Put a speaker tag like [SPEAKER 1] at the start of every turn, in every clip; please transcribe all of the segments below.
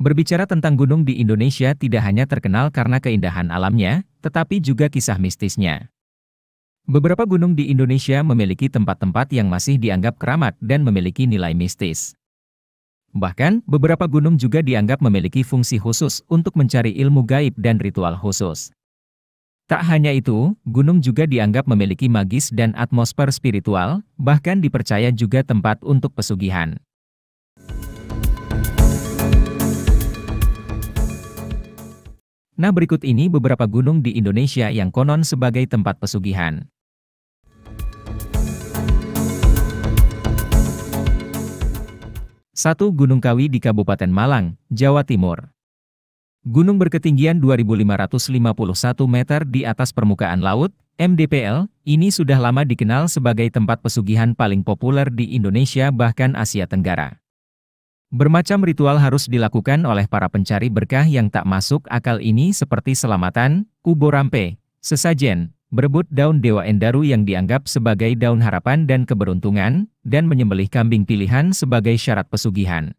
[SPEAKER 1] Berbicara tentang gunung di Indonesia tidak hanya terkenal karena keindahan alamnya, tetapi juga kisah mistisnya. Beberapa gunung di Indonesia memiliki tempat-tempat yang masih dianggap keramat dan memiliki nilai mistis. Bahkan, beberapa gunung juga dianggap memiliki fungsi khusus untuk mencari ilmu gaib dan ritual khusus. Tak hanya itu, gunung juga dianggap memiliki magis dan atmosfer spiritual, bahkan dipercaya juga tempat untuk pesugihan. Nah, berikut ini beberapa gunung di Indonesia yang konon sebagai tempat pesugihan. 1. Gunung Kawi di Kabupaten Malang, Jawa Timur. Gunung berketinggian 2.551 meter di atas permukaan laut, MDPL, ini sudah lama dikenal sebagai tempat pesugihan paling populer di Indonesia bahkan Asia Tenggara. Bermacam ritual harus dilakukan oleh para pencari berkah yang tak masuk akal ini seperti selamatan, ubo rampe, sesajen, berebut daun Dewa Endaru yang dianggap sebagai daun harapan dan keberuntungan, dan menyembelih kambing pilihan sebagai syarat pesugihan.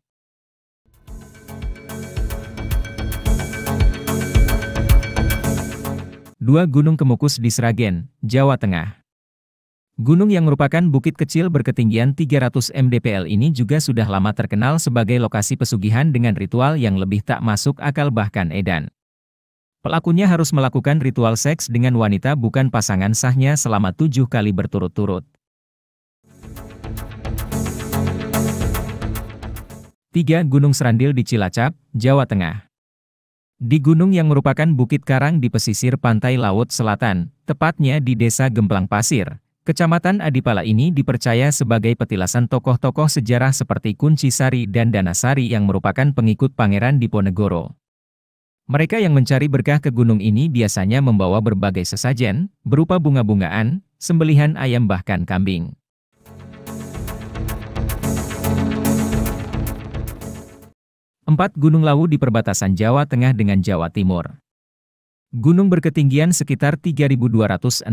[SPEAKER 1] Dua. Gunung Kemukus di Sragen, Jawa Tengah. Gunung yang merupakan bukit kecil berketinggian 300 mdpl ini juga sudah lama terkenal sebagai lokasi pesugihan dengan ritual yang lebih tak masuk akal bahkan edan. Pelakunya harus melakukan ritual seks dengan wanita bukan pasangan sahnya selama 7 kali berturut-turut. 3. Gunung Serandil di Cilacap, Jawa Tengah. Di gunung yang merupakan bukit karang di pesisir pantai Laut Selatan, tepatnya di Desa Gemplang Pasir, Kecamatan Adipala ini dipercaya sebagai petilasan tokoh-tokoh sejarah seperti Kuncisari dan Danasari yang merupakan pengikut Pangeran Diponegoro. Mereka yang mencari berkah ke gunung ini biasanya membawa berbagai sesajen, berupa bunga-bungaan, sembelihan ayam bahkan kambing. 4. Gunung Lawu di perbatasan Jawa Tengah dengan Jawa Timur. Gunung berketinggian sekitar 3.265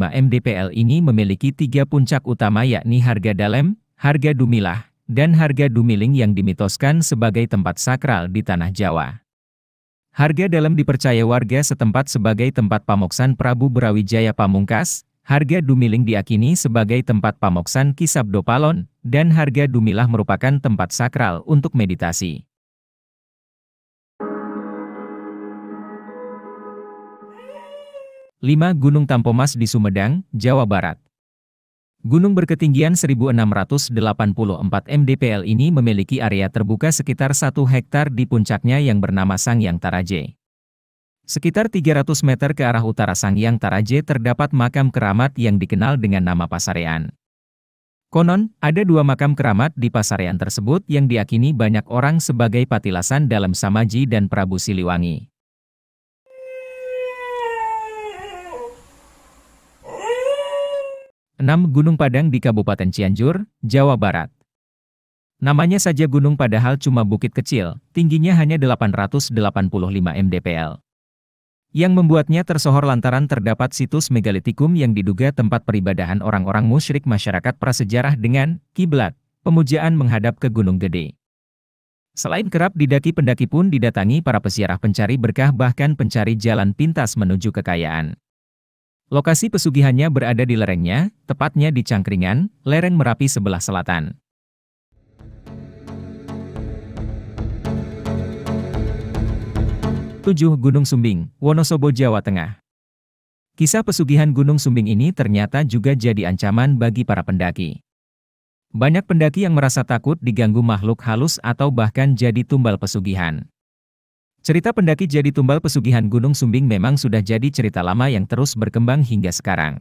[SPEAKER 1] mdpl ini memiliki 3 puncak utama yakni Harga Dalem, Harga Dumilah, dan Harga Dumiling yang dimitoskan sebagai tempat sakral di Tanah Jawa. Harga Dalem dipercaya warga setempat sebagai tempat pamoksan Prabu Brawijaya Pamungkas, Harga Dumiling diyakini sebagai tempat pamoksan Ki Sabdo Palon, dan Harga Dumilah merupakan tempat sakral untuk meditasi. 5. Gunung Tampomas di Sumedang, Jawa Barat. Gunung berketinggian 1.684 mdpl ini memiliki area terbuka sekitar 1 hektar di puncaknya yang bernama Sangyang Taraje. Sekitar 300 meter ke arah utara Sangyang Taraje terdapat makam keramat yang dikenal dengan nama Pasarean. Konon, ada 2 makam keramat di Pasarean tersebut yang diyakini banyak orang sebagai patilasan dalam Samaji dan Prabu Siliwangi. 6. Gunung Padang di Kabupaten Cianjur, Jawa Barat. Namanya saja gunung padahal cuma bukit kecil, tingginya hanya 885 mdpl. Yang membuatnya tersohor lantaran terdapat situs megalitikum yang diduga tempat peribadahan orang-orang musyrik masyarakat prasejarah dengan kiblat, pemujaan menghadap ke Gunung Gede. Selain kerap didaki pendaki pun didatangi para peziarah pencari berkah bahkan pencari jalan pintas menuju kekayaan. Lokasi pesugihannya berada di lerengnya, tepatnya di Cangkringan, lereng Merapi sebelah selatan. 7. Gunung Sumbing, Wonosobo, Jawa Tengah. Kisah pesugihan Gunung Sumbing ini ternyata juga jadi ancaman bagi para pendaki. Banyak pendaki yang merasa takut diganggu makhluk halus atau bahkan jadi tumbal pesugihan. Cerita pendaki jadi tumbal pesugihan Gunung Sumbing memang sudah jadi cerita lama yang terus berkembang hingga sekarang.